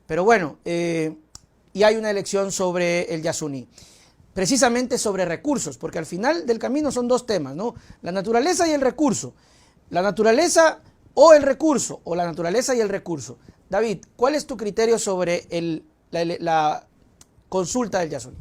Pero bueno, y hay una elección sobre el Yasuní. Precisamente sobre recursos, porque al final del camino son dos temas, ¿no? La naturaleza y el recurso. La naturaleza o el recurso, o la naturaleza y el recurso. David, ¿cuál es tu criterio sobre la consulta del Yasuní?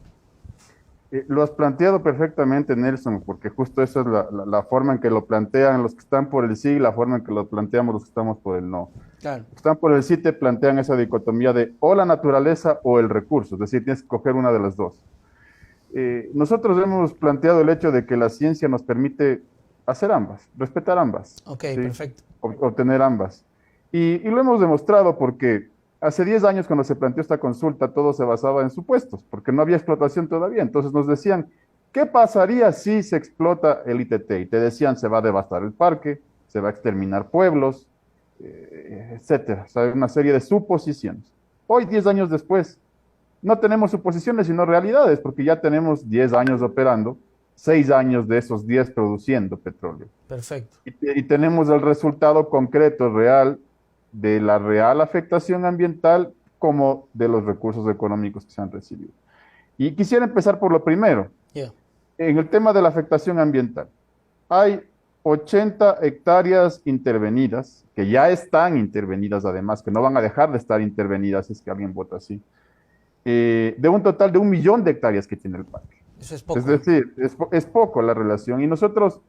Lo has planteado perfectamente, Nelson, porque justo esa es la forma en que lo plantean los que están por el sí y la forma en que lo planteamos los que estamos por el no. Claro. Los que están por el sí te plantean esa dicotomía de o la naturaleza o el recurso, es decir, tienes que coger una de las dos. Nosotros hemos planteado el hecho de que la ciencia nos permite hacer ambas, respetar ambas, Ok, ¿sí? perfecto. Obtener ambas. Y lo hemos demostrado porque hace 10 años cuando se planteó esta consulta todo se basaba en supuestos, porque no había explotación todavía. Entonces nos decían, ¿qué pasaría si se explota el ITT? Y te decían, se va a devastar el parque, se va a exterminar pueblos, etcétera. O sea, una serie de suposiciones. Hoy, 10 años después, no tenemos suposiciones, sino realidades, porque ya tenemos 10 años operando, 6 años de esos 10 produciendo petróleo. Perfecto. Y tenemos el resultado concreto, real, de la real afectación ambiental como de los recursos económicos que se han recibido. Y quisiera empezar por lo primero. Yeah. En el tema de la afectación ambiental, hay 80 hectáreas intervenidas, que ya están intervenidas además, que no van a dejar de estar intervenidas si es que alguien vota así, de un total de 1 millón de hectáreas que tiene el parque. Eso es poco. Es decir, es poco la relación. Y nosotros,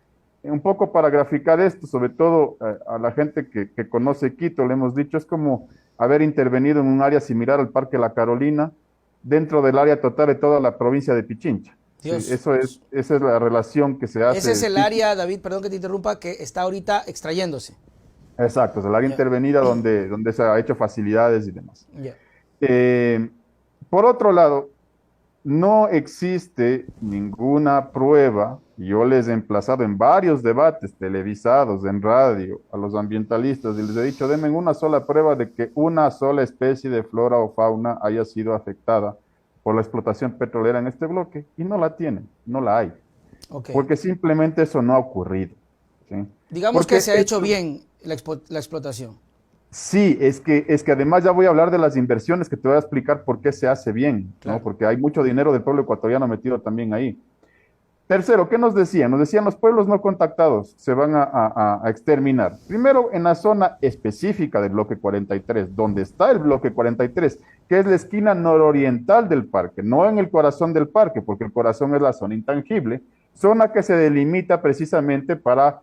un poco para graficar esto, sobre todo a la gente que conoce Quito, le hemos dicho, es como haber intervenido en un área similar al Parque La Carolina, dentro del área total de toda la provincia de Pichincha. Dios. Sí, esa es la relación que se hace. Ese es el área, David, perdón que te interrumpa, que está ahorita extrayéndose. Exacto, es el área intervenida donde se ha hecho facilidades y demás. Yeah. Por otro lado, no existe ninguna prueba, yo les he emplazado en varios debates televisados, en radio, a los ambientalistas, y les he dicho, denme una sola prueba de que una sola especie de flora o fauna haya sido afectada por la explotación petrolera en este bloque, y no la tienen, no la hay, Okay. porque simplemente eso no ha ocurrido, ¿sí? Digamos Porque que se ha hecho bien la explotación. sí, es que además ya voy a hablar de las inversiones que te voy a explicar por qué se hace bien, Claro. ¿no? Porque hay mucho dinero del pueblo ecuatoriano metido también ahí. Tercero, ¿qué nos decían? Nos decían los pueblos no contactados se van a exterminar. Primero, en la zona específica del bloque 43, donde está el bloque 43, que es la esquina nororiental del parque, no en el corazón del parque, porque el corazón es la zona intangible, zona que se delimita precisamente para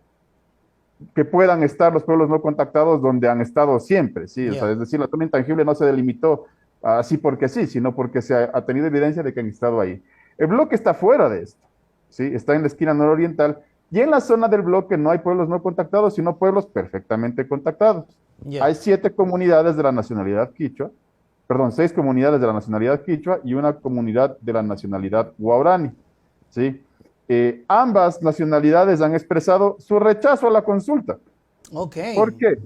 que puedan estar los pueblos no contactados donde han estado siempre, ¿sí? Yeah. O sea, es decir, la zona intangible no se delimitó así porque sí, sino porque se ha tenido evidencia de que han estado ahí. El bloque está fuera de esto, ¿sí? Está en la esquina nororiental y en la zona del bloque no hay pueblos no contactados, sino pueblos perfectamente contactados. Yeah. Hay 7 comunidades de la nacionalidad quichua, perdón, 6 comunidades de la nacionalidad quichua y una comunidad de la nacionalidad guaraní, ¿sí? Ambas nacionalidades han expresado su rechazo a la consulta. Okay. ¿Por qué?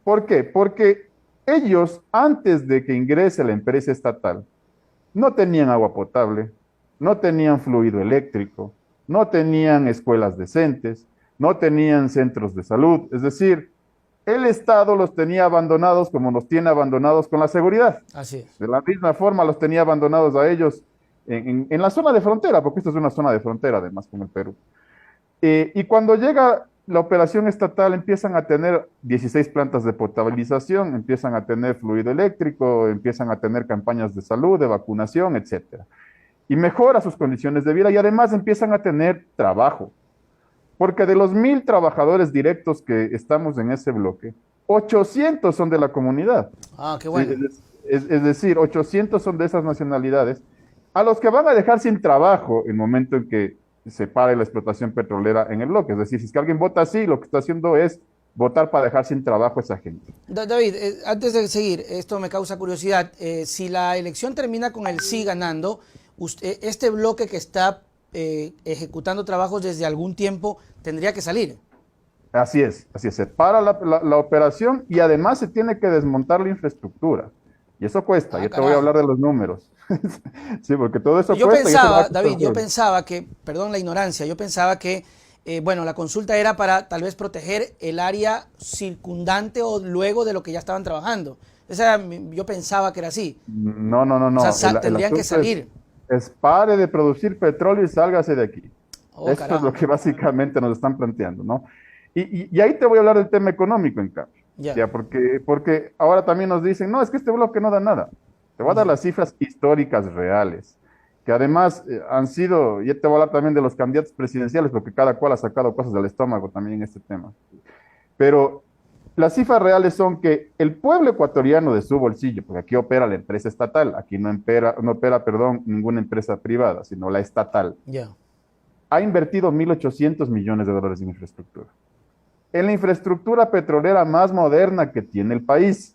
¿Por qué? Porque ellos, antes de que ingrese la empresa estatal, no tenían agua potable, no tenían fluido eléctrico, no tenían escuelas decentes, no tenían centros de salud. Es decir, el Estado los tenía abandonados como los tiene abandonados con la seguridad. Así es. De la misma forma los tenía abandonados a ellos en la zona de frontera, porque esta es una zona de frontera además con el Perú. Y cuando llega la operación estatal empiezan a tener 16 plantas de potabilización, empiezan a tener fluido eléctrico, empiezan a tener campañas de salud, de vacunación, etcétera. Y mejora sus condiciones de vida y además empiezan a tener trabajo. Porque de los 1,000 trabajadores directos que estamos en ese bloque, 800 son de la comunidad. Ah, qué bueno. Es decir, 800 son de esas nacionalidades, a los que van a dejar sin trabajo en el momento en que se pare la explotación petrolera en el bloque. Es decir, si es que alguien vota así, lo que está haciendo es votar para dejar sin trabajo a esa gente. David, antes de seguir, esto me causa curiosidad. Si la elección termina con el sí ganando, este bloque que está ejecutando trabajos desde algún tiempo tendría que salir. Así es, se para la operación y además se tiene que desmontar la infraestructura. Y eso cuesta, yo te voy a hablar de los números. Sí, porque todo eso yo cuesta. Pensaba, David, yo pensaba que, perdón la ignorancia, yo pensaba que, bueno, la consulta era para tal vez proteger el área circundante o luego de lo que ya estaban trabajando. Yo pensaba que era así. No, no, no, O sea, no. tendrían que asunto salir. es pare de producir petróleo y sálgase de aquí. Oh, Eso es lo caramba. que básicamente nos están planteando, ¿no? Y ahí te voy a hablar del tema económico, en cambio. Ya, Ya, porque ahora también nos dicen, no, es que este bloque no da nada. Te voy a dar ya, las cifras históricas reales, que además han sido, y te voy a hablar también de los candidatos presidenciales, porque cada cual ha sacado cosas del estómago también en este tema. Pero las cifras reales son que el pueblo ecuatoriano de su bolsillo, porque aquí opera la empresa estatal, aquí no opera, perdón, ninguna empresa privada, sino la estatal, ya. ha invertido 1.800 millones de dólares en infraestructura. En la infraestructura petrolera más moderna que tiene el país.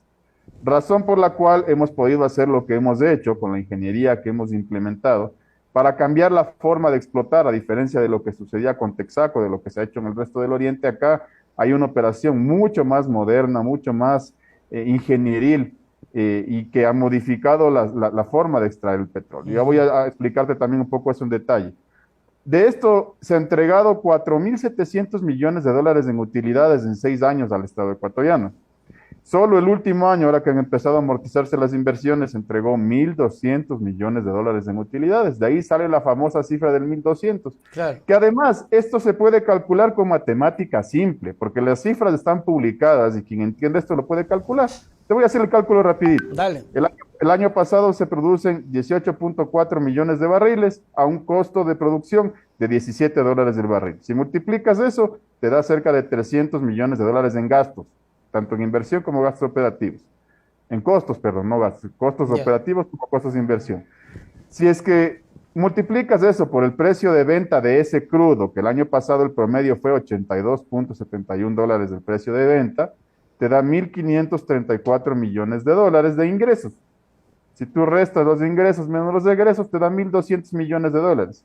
Razón por la cual hemos podido hacer lo que hemos hecho con la ingeniería que hemos implementado para cambiar la forma de explotar, a diferencia de lo que sucedía con Texaco, de lo que se ha hecho en el resto del Oriente. Acá hay una operación mucho más moderna, mucho más ingenieril, y que ha modificado la forma de extraer el petróleo. Ya voy Ujú. a explicarte también un poco eso en detalle. De esto se han entregado 4.700 millones de dólares en utilidades en 6 años al Estado ecuatoriano. Solo el último año, ahora que han empezado a amortizarse las inversiones, se entregó 1.200 millones de dólares en utilidades. De ahí sale la famosa cifra del 1.200. Claro, Que además esto se puede calcular con matemática simple, porque las cifras están publicadas y quien entiende esto lo puede calcular. Te voy a hacer el cálculo rapidito. dale. El año pasado se producen 18.4 millones de barriles a un costo de producción de $17 el barril. Si multiplicas eso, te da cerca de 300 millones de dólares en gastos, tanto en inversión como gastos operativos. En costos, perdón, no gastos, costos Ya. operativos como costos de inversión. Si es que multiplicas eso por el precio de venta de ese crudo, que el año pasado el promedio fue $82.71 del precio de venta, te da 1.534 millones de dólares de ingresos. Si tú restas los ingresos menos los egresos, te da 1.200 millones de dólares.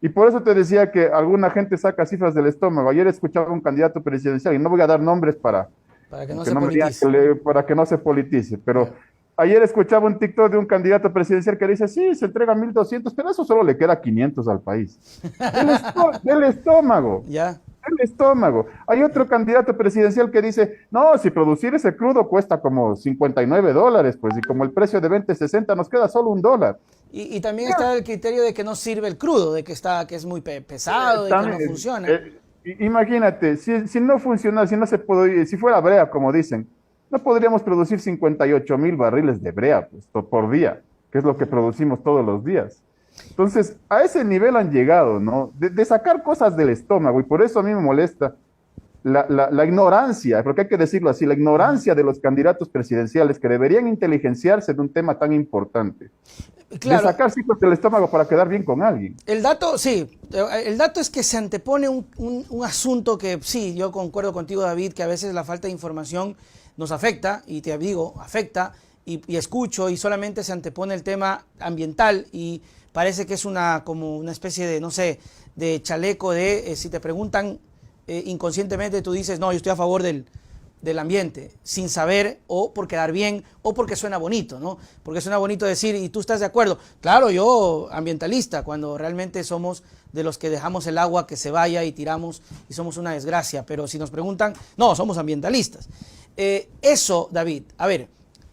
Y por eso te decía que alguna gente saca cifras del estómago. Ayer escuchaba a un candidato presidencial, y no voy a dar nombres para Para que no que se no me digan politice. para que no se politice, pero Ya. ayer escuchaba un TikTok de un candidato presidencial que dice, sí, se entrega 1.200, pero eso solo le queda 500 al país. Del estómago. Ya. El estómago. Hay otro candidato presidencial que dice, no, si producir ese crudo cuesta como $59, pues, y como el precio de venta es 60, nos queda solo $1. Y también está el criterio de que no sirve el crudo, de que es muy pesado, de que no También, funciona. imagínate, si no funciona, si no se puede, si fuera brea, como dicen, no podríamos producir 58.000 barriles de brea, pues, por día, que es lo que producimos todos los días. Entonces, a ese nivel han llegado, ¿no? De sacar cosas del estómago, y por eso a mí me molesta la ignorancia, porque hay que decirlo así, la ignorancia de los candidatos presidenciales que deberían inteligenciarse de un tema tan importante, de Claro, sacar cifras del estómago para quedar bien con alguien. el dato, sí, el dato es que se antepone un asunto que sí, yo concuerdo contigo, David, que a veces la falta de información nos afecta, y te digo, afecta, y escucho, y solamente se antepone el tema ambiental, y parece que es como una especie de, no sé, de chaleco de, si te preguntan inconscientemente, tú dices, no, yo estoy a favor del ambiente, sin saber, o por quedar bien, o porque suena bonito, ¿no? Porque suena bonito decir, y tú estás de acuerdo. Claro, yo ambientalista, cuando realmente somos de los que dejamos el agua que se vaya y tiramos y somos una desgracia. Pero si nos preguntan, no, somos ambientalistas. Eso, David, a ver,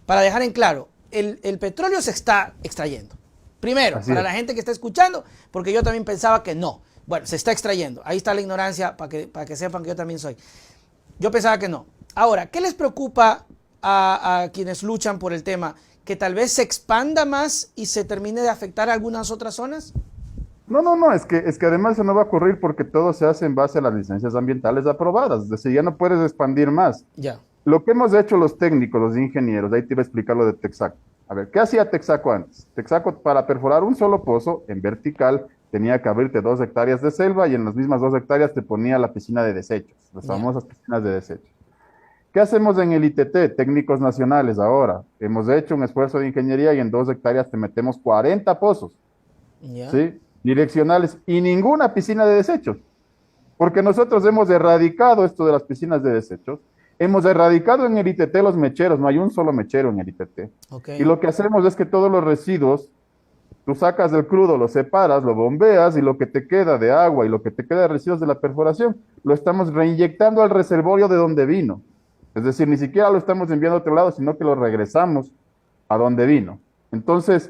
para dejar en claro, el petróleo se está extrayendo. Primero, Así para es. la gente que está escuchando, porque yo también pensaba que no. Bueno, se está extrayendo. Ahí está la ignorancia para que sepan que yo también soy. Yo pensaba que no. Ahora, ¿qué les preocupa a quienes luchan por el tema? ¿Que tal vez se expanda más y se termine de afectar a algunas otras zonas? No, no, no, es que además eso no va a ocurrir porque todo se hace en base a las licencias ambientales aprobadas, es decir, ya no puedes expandir más. Ya. Lo que hemos hecho los técnicos, los ingenieros, ahí te iba a explicar lo de Texaco. A ver, ¿qué hacía Texaco antes? Texaco, para perforar un solo pozo en vertical, tenía que abrirte 2 hectáreas de selva, y en las mismas 2 hectáreas te ponía la piscina de desechos, las Ya. famosas piscinas de desechos. ¿Qué hacemos en el ITT, técnicos nacionales ahora? Hemos hecho un esfuerzo de ingeniería y en 2 hectáreas te metemos 40 pozos, Ya. ¿sí? Direccionales, y ninguna piscina de desechos, porque nosotros hemos erradicado esto de las piscinas de desechos, hemos erradicado en el ITT los mecheros, no hay un solo mechero en el ITT. Ok. Y lo que hacemos es que todos los residuos, tú sacas del crudo, lo separas, lo bombeas, y lo que te queda de agua y lo que te queda de residuos de la perforación, lo estamos reinyectando al reservorio de donde vino. Es decir, ni siquiera lo estamos enviando a otro lado, sino que lo regresamos a donde vino. Entonces,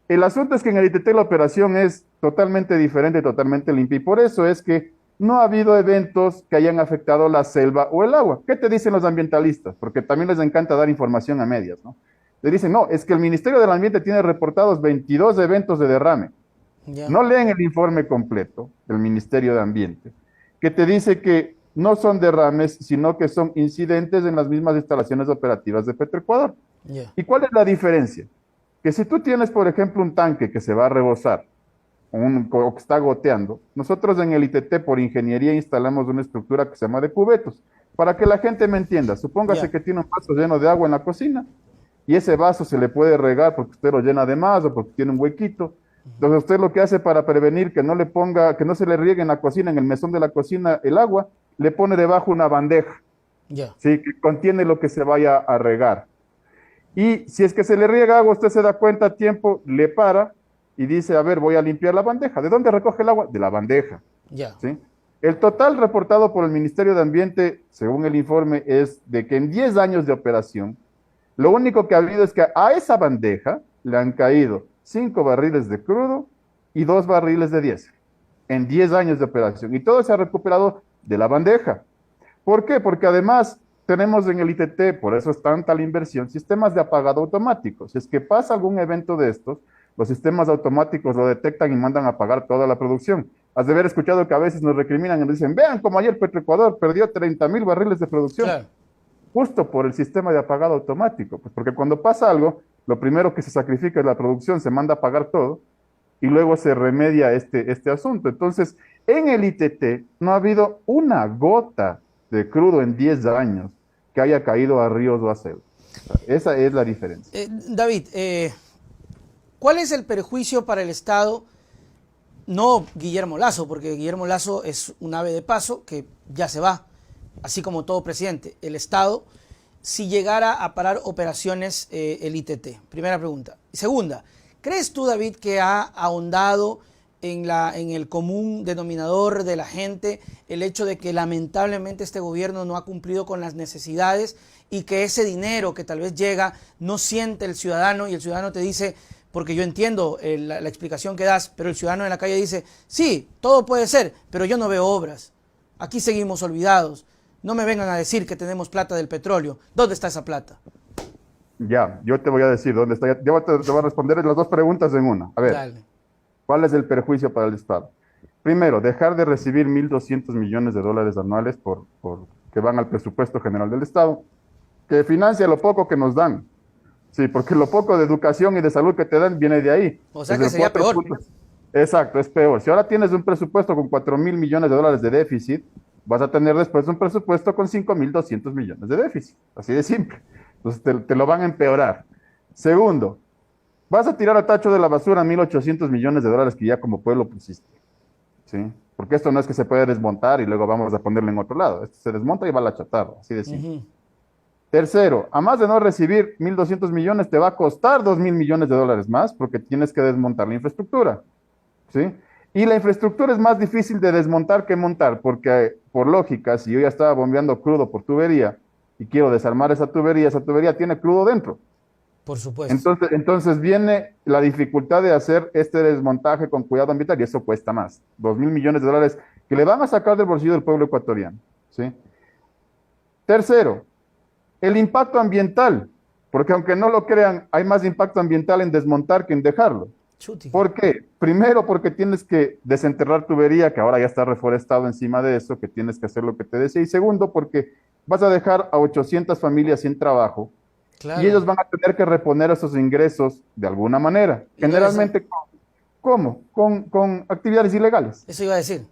el asunto es que en el ITT la operación es totalmente diferente, totalmente limpia, y por eso es que no ha habido eventos que hayan afectado la selva o el agua. ¿Qué te dicen los ambientalistas? Porque también les encanta dar información a medias, ¿no? Le dicen, no, es que el Ministerio del Ambiente tiene reportados 22 eventos de derrame. Ya. No leen el informe completo del Ministerio de Ambiente, que te dice que no son derrames, sino que son incidentes en las mismas instalaciones operativas de Petroecuador. Ya. ¿Y cuál es la diferencia? Que si tú tienes, por ejemplo, un tanque que se va a rebosar o que está goteando, nosotros en el ITT por ingeniería instalamos una estructura que se llama de cubetos. Para que la gente me entienda, supóngase Ya. que tiene un vaso lleno de agua en la cocina y ese vaso se le puede regar porque usted lo llena de más o porque tiene un huequito. Entonces usted lo que hace para prevenir que no le ponga, que no se le riegue en la cocina, en el mesón de la cocina, el agua, le pone debajo una bandeja, Ya. ¿sí? Que contiene lo que se vaya a regar. Y si es que se le riega agua, usted se da cuenta a tiempo, le para y dice, a ver, voy a limpiar la bandeja. ¿De dónde recoge el agua? De la bandeja, Ya. ¿sí? El total reportado por el Ministerio de Ambiente, según el informe, es de que en 10 años de operación, lo único que ha habido es que a esa bandeja le han caído 5 barriles de crudo y 2 barriles de diésel en 10 años de operación. Y todo se ha recuperado de la bandeja. ¿Por qué? Porque además tenemos en el ITT, por eso es tanta la inversión, sistemas de apagado automático. Si es que pasa algún evento de estos, los sistemas automáticos lo detectan y mandan a apagar toda la producción. Has de haber escuchado que a veces nos recriminan y nos dicen, vean como ayer Petroecuador perdió 30,000 barriles de producción. Claro. Justo por el sistema de apagado automático. Pues porque cuando pasa algo, lo primero que se sacrifica es la producción, se manda a apagar todo y luego se remedia este asunto. Entonces, en el ITT no ha habido una gota de crudo en 10 años que haya caído a ríos o a selva. O sea, esa es la diferencia. David, ¿cuál es el perjuicio para el Estado? No Guillermo Lasso, porque Guillermo Lasso es un ave de paso que ya se va, así como todo presidente. El Estado, si llegara a parar operaciones el ITT. Primera pregunta. Segunda, ¿crees tú, David, que ha ahondado en el común denominador de la gente el hecho de que lamentablemente este gobierno no ha cumplido con las necesidades y que ese dinero que tal vez llega no siente el ciudadano y el ciudadano te dice, porque yo entiendo la explicación que das, pero el ciudadano en la calle dice, sí, todo puede ser, pero yo no veo obras, aquí seguimos olvidados, no me vengan a decir que tenemos plata del petróleo, ¿dónde está esa plata? Ya, yo te voy a decir dónde está. Yo te voy a responder las dos preguntas en una. A ver, Dale. ¿cuál es el perjuicio para el Estado? Primero, dejar de recibir 1.200 millones de dólares anuales que van al presupuesto general del Estado, que financia lo poco que nos dan. Sí, porque lo poco de educación y de salud que te dan viene de ahí. O sea Desde que sería peor. Exacto, es peor. Si ahora tienes un presupuesto con 4.000 millones de dólares de déficit, vas a tener después un presupuesto con 5.200 millones de déficit. Así de simple. Entonces te lo van a empeorar. Segundo, vas a tirar a tacho de la basura 1.800 millones de dólares que ya como pueblo pusiste. ¿Sí? Porque esto no es que se puede desmontar y luego vamos a ponerlo en otro lado. Esto se desmonta y va a la chatarra, así de simple. Tercero, a más de no recibir 1.200 millones, te va a costar 2.000 millones de dólares más porque tienes que desmontar la infraestructura. ¿Sí? Y la infraestructura es más difícil de desmontar que montar porque, por lógica, si yo ya estaba bombeando crudo por tubería y quiero desarmar esa tubería tiene crudo dentro. Por supuesto. Entonces viene la dificultad de hacer este desmontaje con cuidado ambiental y eso cuesta más. 2.000 millones de dólares que le van a sacar del bolsillo del pueblo ecuatoriano. ¿Sí? Tercero, el impacto ambiental, porque aunque no lo crean, hay más impacto ambiental en desmontar que en dejarlo. Chuti. ¿Por qué? Primero, porque tienes que desenterrar tubería, que ahora ya está reforestado encima de eso, que tienes que hacer lo que te decía. Y segundo, porque vas a dejar a 800 familias sin trabajo Claro. y ellos van a tener que reponer esos ingresos de alguna manera. Y no Generalmente, ¿cómo? Con actividades ilegales. Eso iba a decir.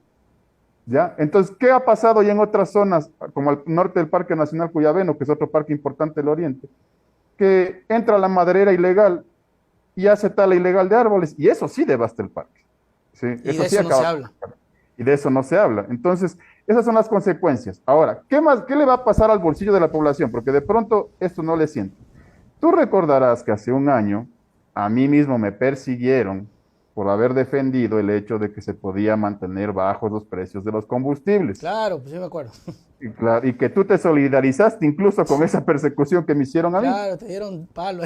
¿Ya? Entonces, ¿qué ha pasado ya en otras zonas, como al norte del Parque Nacional Cuyabeno, que es otro parque importante del Oriente? Que entra la maderera ilegal y hace tala ilegal de árboles, y eso sí devasta el parque. ¿Sí? Y de eso no se habla. Y de eso no se habla. Entonces, esas son las consecuencias. Ahora, ¿qué más? ¿Qué le va a pasar al bolsillo de la población? Porque de pronto esto no le siente. Tú recordarás que hace un año a mí mismo me persiguieron por haber defendido el hecho de que se podía mantener bajos los precios de los combustibles. Claro, pues yo me acuerdo. Y que tú te solidarizaste incluso con esa persecución que me hicieron a mí. Claro, te dieron palo.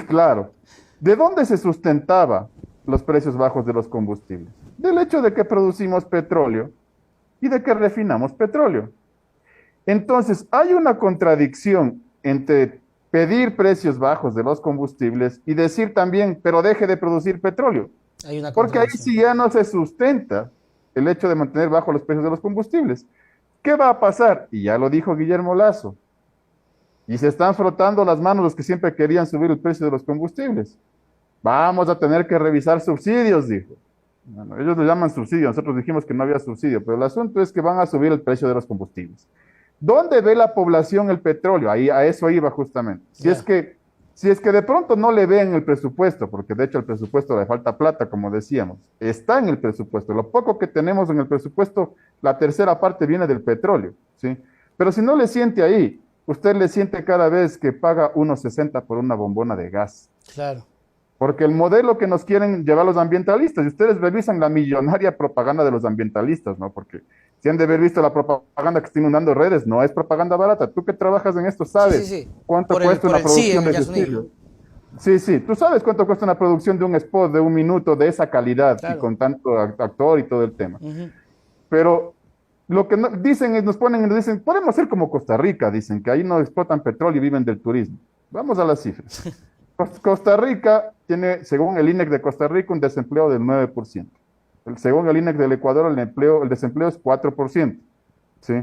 Claro. ¿De dónde se sustentaba los precios bajos de los combustibles? Del hecho de que producimos petróleo y de que refinamos petróleo. Entonces, hay una contradicción entre pedir precios bajos de los combustibles y decir también, pero deje de producir petróleo. Hay una Porque ahí contradicción. sí ya no se sustenta el hecho de mantener bajos los precios de los combustibles. ¿Qué va a pasar? Y ya lo dijo Guillermo Lazo. Y se están frotando las manos los que siempre querían subir el precio de los combustibles. Vamos a tener que revisar subsidios, dijo. Bueno, ellos lo llaman subsidio, nosotros dijimos que no había subsidio, pero el asunto es que van a subir el precio de los combustibles. ¿Dónde ve la población el petróleo? Ahí a eso iba justamente. Si es que de pronto no le ven el presupuesto, porque de hecho el presupuesto le falta plata, como decíamos, está en el presupuesto. Lo poco que tenemos en el presupuesto, la tercera parte viene del petróleo, ¿sí? Pero si no le siente ahí, usted le siente cada vez que paga 1.60 por una bombona de gas. Claro. Porque el modelo que nos quieren llevar los ambientalistas, y ustedes revisan la millonaria propaganda de los ambientalistas, ¿no? Porque si han de haber visto la propaganda que está inundando redes, no es propaganda barata. Tú que trabajas en esto sabes Sí. cuánto Por cuesta una sí, producción en de el ese Yasuní. estilo. Sí, tú sabes cuánto cuesta una producción de un spot de 1 minuto de esa calidad y Claro. con tanto actor y todo el tema. Ujú. Pero lo que dicen y nos ponen, nos dicen, podemos ser como Costa Rica, dicen que ahí no explotan petróleo y viven del turismo. Vamos a las cifras. Costa Rica tiene, según el INEC de Costa Rica, un desempleo del 9%. Según el INEC del Ecuador, el desempleo es 4%. ¿Sí?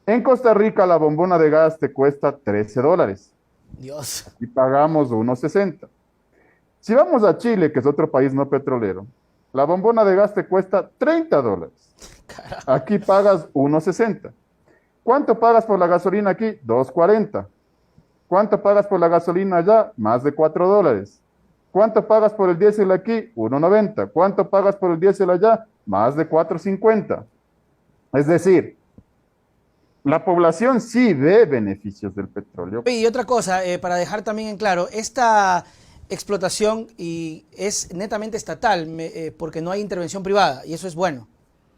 En Costa Rica la bombona de gas te cuesta $13 Dios. y pagamos 1.60. Si vamos a Chile, que es otro país no petrolero, la bombona de gas te cuesta $30. Carajo. Aquí pagas 1.60. ¿Cuánto pagas por la gasolina aquí? 2.40. ¿Cuánto pagas por la gasolina allá? Más de $4. ¿Cuánto pagas por el diésel aquí? 1.90. ¿Cuánto pagas por el diésel allá? Más de 4.50. Es decir, la población sí ve beneficios del petróleo. Y otra cosa, para dejar también en claro, esta explotación es netamente estatal, porque no hay intervención privada, y eso es bueno.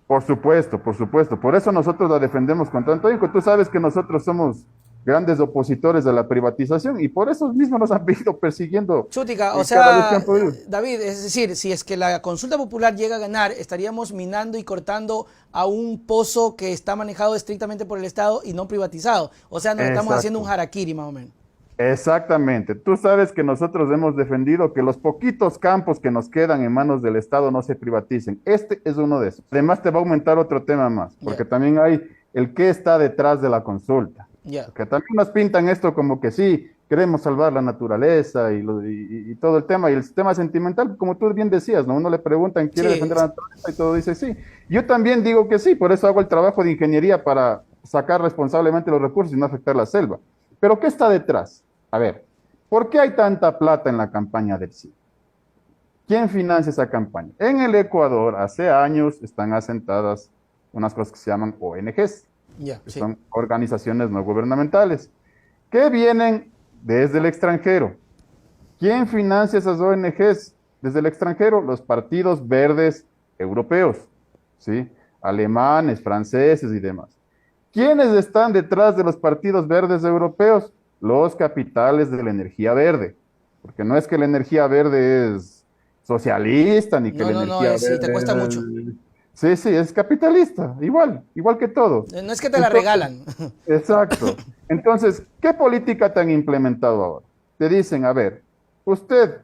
Por supuesto, por supuesto. Por eso nosotros la defendemos con tanto ahínco. Tú sabes que nosotros somos grandes opositores de la privatización y por eso mismo nos han venido persiguiendo. Chútica, o cada vez que sea, han podido. David, es decir, si es que la consulta popular llega a ganar, estaríamos minando y cortando a un pozo que está manejado estrictamente por el Estado y no privatizado. O sea, nos estamos haciendo un harakiri más o menos. Exactamente. Tú sabes que nosotros hemos defendido que los poquitos campos que nos quedan en manos del Estado no se privaticen. Este es uno de esos. Además, te va a aumentar otro tema más, porque también hay el qué está detrás de la consulta. Que también nos pintan esto como que sí, queremos salvar la naturaleza y todo el tema, y el sistema sentimental, como tú bien decías, ¿no? Uno le preguntan, ¿quiere defender la naturaleza? Y todo dice sí. Yo también digo que sí, por eso hago el trabajo de ingeniería para sacar responsablemente los recursos y no afectar la selva. Pero ¿qué está detrás? A ver, ¿por qué hay tanta plata en la campaña del sí? ¿Quién financia esa campaña? En el Ecuador, hace años, están asentadas unas cosas que se llaman ONGs, que son organizaciones no gubernamentales, que vienen desde el extranjero. ¿Quién financia esas ONGs desde el extranjero? Los partidos verdes europeos, ¿sí? Alemanes, franceses y demás. ¿Quiénes están detrás de los partidos verdes europeos? Los capitales de la energía verde, porque no es que la energía verde es socialista, ni que la energía verde te cuesta mucho. Sí, es capitalista, igual que todo. No es que te la regalan. Exacto. Entonces, ¿qué política te han implementado ahora? Te dicen, a ver, usted,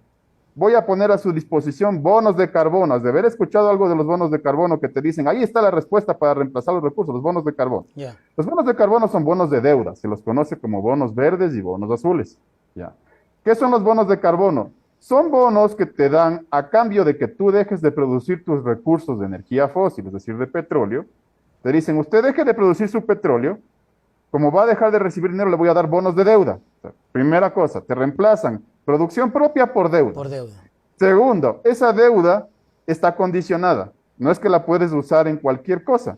voy a poner a su disposición bonos de carbono. Has de haber escuchado algo de los bonos de carbono que te dicen, ahí está la respuesta para reemplazar los recursos, los bonos de carbono. Los bonos de carbono son bonos de deuda, se los conoce como bonos verdes y bonos azules. ¿Qué son los bonos de carbono? Son bonos que te dan a cambio de que tú dejes de producir tus recursos de energía fósil, es decir, de petróleo. Te dicen, usted deje de producir su petróleo, como va a dejar de recibir dinero, le voy a dar bonos de deuda. Primera cosa, te reemplazan producción propia por deuda. Por deuda. Segundo, esa deuda está condicionada. No es que la puedes usar en cualquier cosa.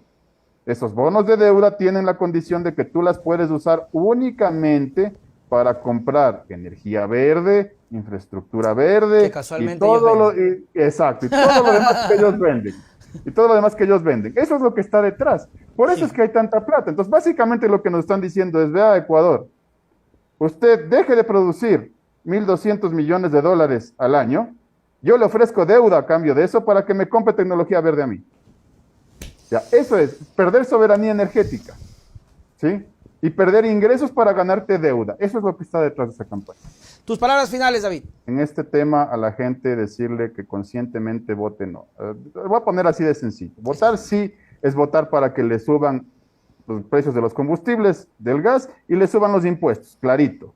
Esos bonos de deuda tienen la condición de que tú las puedes usar únicamente para comprar energía verde, infraestructura verde, Que casualmente y todo ellos exacto, y todo lo demás que ellos venden. Y todo lo demás que ellos venden. Eso es lo que está detrás. Por eso Sí. es que hay tanta plata. Entonces, básicamente lo que nos están diciendo es, vea, Ecuador, usted deje de producir 1.200 millones de dólares al año, yo le ofrezco deuda a cambio de eso para que me compre tecnología verde a mí. Ya, eso es perder soberanía energética, ¿sí? Y perder ingresos para ganarte deuda. Eso es lo que está detrás de esa campaña. Tus palabras finales, David. En este tema, a la gente decirle que conscientemente vote no. Voy a poner así de sencillo. Votar sí es votar para que le suban los precios de los combustibles, del gas, y le suban los impuestos, clarito.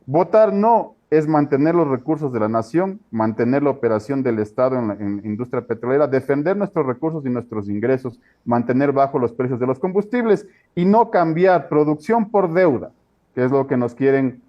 Votar no es mantener los recursos de la nación, mantener la operación del Estado en la industria petrolera, defender nuestros recursos y nuestros ingresos, mantener bajo los precios de los combustibles y no cambiar producción por deuda, que es lo que nos quieren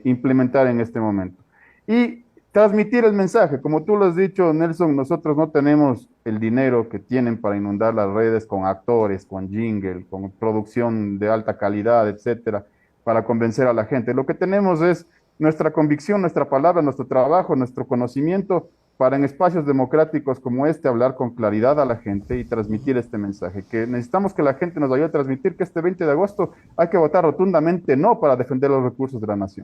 implementar en este momento. Y transmitir el mensaje, como tú lo has dicho, Nelson, nosotros no tenemos el dinero que tienen para inundar las redes con actores, con jingle, con producción de alta calidad, etcétera, para convencer a la gente. Lo que tenemos es nuestra convicción, nuestra palabra, nuestro trabajo, nuestro conocimiento para en espacios democráticos como este hablar con claridad a la gente y transmitir este mensaje, que necesitamos que la gente nos ayude a transmitir que este 20 de agosto hay que votar rotundamente no para defender los recursos de la nación.